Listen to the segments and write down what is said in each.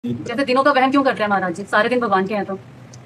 जैसे दिनों का वहन क्यों करते हैं महाराज जी? सारे दिन भगवान के हैं तो।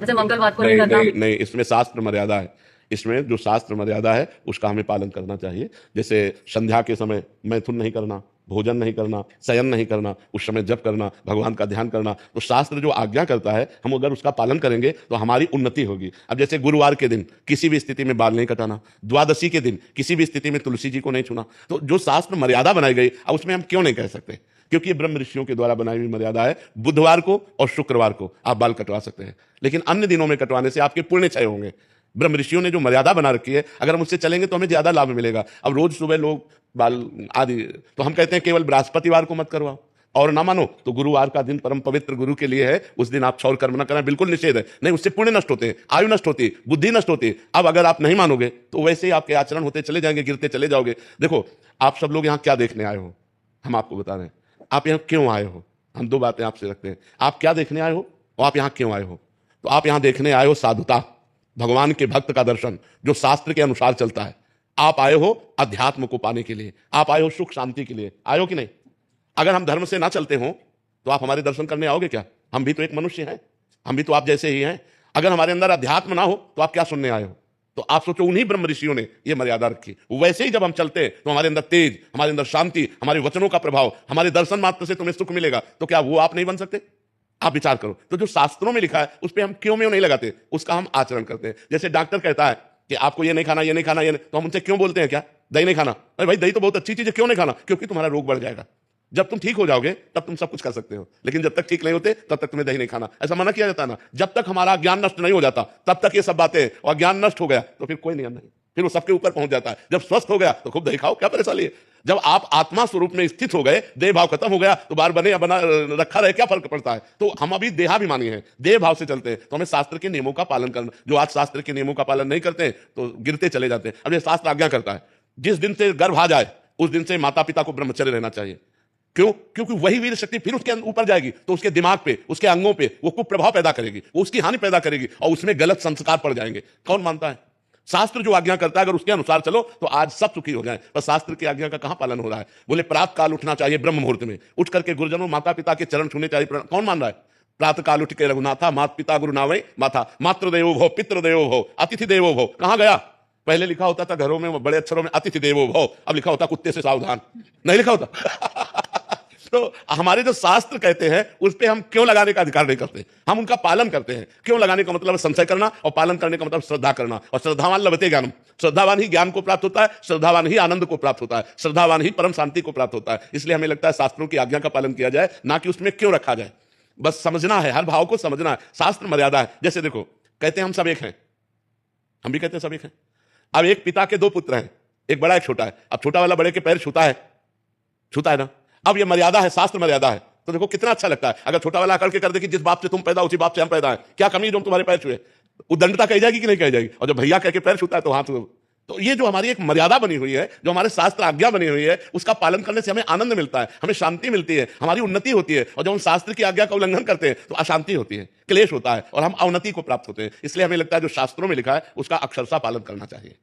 जैसे मंगलवार को नहीं नहीं करना। नहीं नहीं, इसमें शास्त्र मर्यादा है। इसमें जो शास्त्र मर्यादा है उसका हमें पालन करना चाहिए। जैसे संध्या के समय मैथुन नहीं करना, भोजन नहीं करना, शयन नहीं करना, उस समय जप करना, भगवान का ध्यान करना। तो शास्त्र जो आज्ञा करता है हम अगर उसका पालन करेंगे तो हमारी उन्नति होगी। अब जैसे गुरुवार के दिन किसी भी स्थिति में बाल नहीं कटाना, द्वादशी के दिन किसी भी स्थिति में तुलसी जी को नहीं छूना। तो जो शास्त्र मर्यादा बनाई गई, अब उसमें हम क्यों नहीं कह सकते? क्योंकि ये ब्रह्म ऋषियों के द्वारा बनाई हुई मर्यादा है। बुधवार को और शुक्रवार को आप बाल कटवा सकते हैं, लेकिन अन्य दिनों में कटवाने से आपके पुण्य क्षय होंगे। ब्रह्म ऋषियों ने जो मर्यादा बना रखी है, अगर हम उससे चलेंगे तो हमें ज्यादा लाभ मिलेगा। अब रोज सुबह लोग बाल आदि, तो हम कहते हैं केवल बृहस्पतिवार को मत करवाओ, और ना मानो तो गुरुवार का दिन परम पवित्र गुरु के लिए है, उस दिन आप क्षौर कर्म न करना, बिल्कुल निषेध है। नहीं, उससे पुण्य नष्ट होते हैं, आयु नष्ट होती है, बुद्धि नष्ट होती है। अब अगर आप नहीं मानोगे तो वैसे ही आपके आचरण होते चले जाएंगे, गिरते चले जाओगे। देखो, आप सब लोग यहाँ क्या देखने आए हो, हम आपको बता रहे हैं। आप यहाँ क्यों आए हो, हम दो बातें आपसे रखते हैं। आप क्या देखने आए हो और आप यहाँ क्यों आए हो? तो आप यहाँ देखने आए हो साधुता, भगवान के भक्त का दर्शन जो शास्त्र के अनुसार चलता है। आप आए हो अध्यात्म को पाने के लिए, आप आए हो सुख शांति के लिए। आए हो कि नहीं? अगर हम धर्म से ना चलते हो तो आप हमारे दर्शन करने आओगे क्या? हम भी तो एक मनुष्य हैं, हम भी तो आप जैसे ही हैं। अगर हमारे अंदर अध्यात्म ना हो तो आप क्या सुनने आए हो? तो आप सोचो, उन्हीं ब्रह्म ऋषियों ने ये मर्यादा रखी। वैसे ही जब हम चलते हैं तो हमारे अंदर तेज, हमारे अंदर शांति, हमारे वचनों का प्रभाव, हमारे दर्शन मात्र से तुम्हें सुख मिलेगा। तो क्या वो आप नहीं बन सकते? आप विचार करो। तो जो शास्त्रों में लिखा है उस पर हम क्यों में नहीं लगाते, उसका हम आचरण करते हैं। जैसे डॉक्टर कहता है कि आपको ये नहीं खाना, ये नहीं खाना, ये नहीं, तो हम उनसे क्यों बोलते हैं क्या दही नहीं खाना? अरे भाई, दही तो बहुत अच्छी चीज है, क्यों नहीं खाना? क्योंकि तुम्हारा रोग बढ़ जाएगा। जब तुम ठीक हो जाओगे तब तुम सब कुछ कर सकते हो, लेकिन जब तक ठीक नहीं होते तब तक तुम्हें दही नहीं खाना, ऐसा मना किया जाता है ना। जब तक हमारा ज्ञान नष्ट नहीं हो जाता तब तक ये सब बातें, और ज्ञान नष्ट हो गया तो फिर कोई नियम नहीं, फिर वो सबके ऊपर पहुंच जाता है। जब स्वस्थ हो गया तो खूब दही खाओ, क्या परेशानी है? जब आप आत्मा स्वरूप में स्थित हो गए, देह भाव खत्म हो गया, तो बार बने या बना रखा रहे, क्या फर्क पड़ता है? तो हम अभी देहाभिमानी हैं, देह भाव से चलते हैं, तो हमें शास्त्र के नियमों का पालन करना। जो आज शास्त्र के नियमों का पालन नहीं करते हैं तो गिरते चले जाते हैं। अब ये शास्त्र आज्ञा करता है, जिस दिन से गर्भ आ जाए उस दिन से माता पिता को ब्रह्मचर्य रहना चाहिए। क्यों? क्योंकि वही वीर शक्ति फिर उसके ऊपर जाएगी तो उसके दिमाग पे, उसके अंगों पे वो कुप्रभाव पैदा करेगी, वो उसकी हानि पैदा करेगी और उसमें गलत संस्कार पड़ जाएंगे। कौन मानता है? शास्त्र जो आज्ञा करता है अगर उसके अनुसार चलो तो आज सब सुखी हो जाए। पर शास्त्र की आज्ञा का कहां पालन हो रहा है? बोले प्रातः काल उठना चाहिए, ब्रह्म मुहूर्त में उठ करके गुरुजनों माता पिता के चरण छूने चाहिए। कौन मान रहा है? प्रातः काल उठ के रघुनाथा माता पिता गुरु नावे माथा, मातृदेवो भव पितृदेवो भव अतिथि देवो भव। कहां गया? पहले लिखा होता था घरों में बड़े अक्षरों में अतिथि देवो भव, अब लिखा होता कुत्ते से सावधान, नहीं लिखा होता। तो हमारे जो शास्त्र कहते हैं उस पर हम क्यों लगाने का अधिकार नहीं करते? हम उनका पालन करते हैं। क्यों लगाने का मतलब है संशय करना, और पालन करने का मतलब श्रद्धा करना। और श्रद्धावान लभते ज्ञानम, श्रद्धावान ही ज्ञान को प्राप्त होता है, श्रद्धावान ही आनंद को प्राप्त होता है, श्रद्धावान ही परम शांति को प्राप्त होता है। इसलिए हमें लगता है शास्त्रों की आज्ञा का पालन किया जाए, ना कि उसमें क्यों रखा जाए। बस समझना है, हर भाव को समझना है। शास्त्र मर्यादा है। जैसे देखो, कहते हैं हम सब एक हैं, हम भी कहते हैं सब एक हैं। अब एक पिता के दो पुत्र हैं, एक बड़ा एक छोटा है। अब छोटा वाला बड़े के पैर छूता है, छूता है ना। अब ये मर्यादा है, शास्त्र मर्यादा है। तो देखो कितना अच्छा लगता है अगर छोटा वाला आकर के कर दे कि जिस बाप से तुम पैदा उसी बाप से हम पैदा हैं, क्या कमी जो तुम्हारे पैर छुए? उदंडता कही जाएगी कि नहीं कही जाएगी? और जब भैया कह के पैर छूता है तो हाथ। तो ये जो हमारी एक मर्यादा बनी हुई है, जो हमारे शास्त्र आज्ञा बनी हुई है, उसका पालन करने से हमें आनंद मिलता है, हमें शांति मिलती है, हमारी उन्नति होती है। और जब हम शास्त्र की आज्ञा का उल्लंघन करते हैं तो अशांति होती है, क्लेश होता है और हम अवनति को प्राप्त होते हैं। इसलिए हमें लगता है जो शास्त्रों में लिखा है उसका अक्षरशः पालन करना चाहिए।